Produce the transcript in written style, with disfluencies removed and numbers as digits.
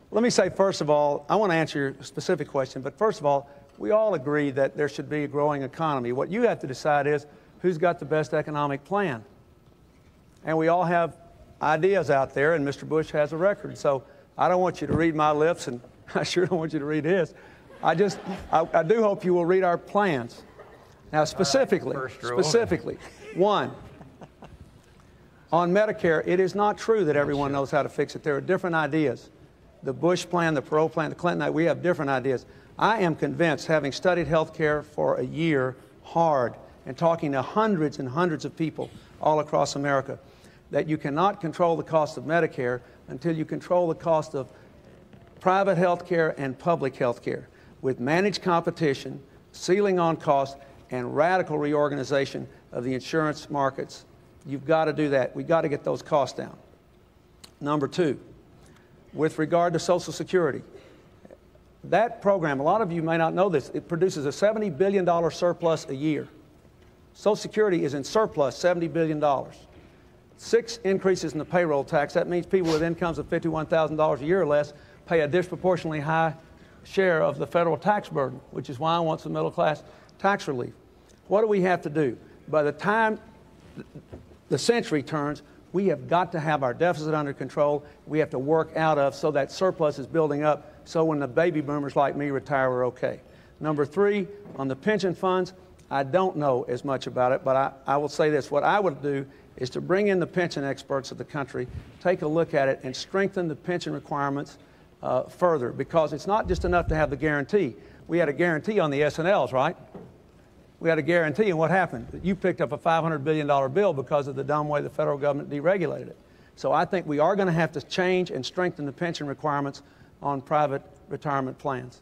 Let me say, first of all, I want to answer your specific question, but first of all, we all agree that there should be a growing economy. What you have to decide is who's got the best economic plan. And we all have ideas out there, and Mr. Bush has a record. So I don't want you to read my lips, and I sure don't want you to read his. I do hope you will read our plans. Now, specifically, one, on Medicare, it is not true that everyone knows how to fix it. There are different ideas. The Bush plan, the Perot plan, the Clinton, we have different ideas. I am convinced, having studied health care for a year hard and talking to hundreds and hundreds of people all across America, that you cannot control the cost of Medicare until you control the cost of private health care and public health care with managed competition, ceiling on costs, and radical reorganization of the insurance markets. You've got to do that. We've got to get those costs down. Number two, with regard to Social Security, that program, a lot of you may not know this, it produces a $70 billion surplus a year. Social Security is in surplus, $70 billion. 6 increases in the payroll tax. That means people with incomes of $51,000 a year or less pay a disproportionately high share of the federal tax burden, which is why I want some middle-class tax relief. What do we have to do? By the time the century turns, we have got to have our deficit under control. We have to work out of so that surplus is building up so when the baby boomers like me retire, we're okay. Number three, on the pension funds, I don't know as much about it, but I will say this. What I would do is to bring in the pension experts of the country, take a look at it, and strengthen the pension requirements further, because it's not just enough to have the guarantee. We had a guarantee on the S&Ls, right? We had a guarantee, and what happened? You picked up a $500 billion bill because of the dumb way the federal government deregulated it. So I think we are going to have to change and strengthen the pension requirements on private retirement plans.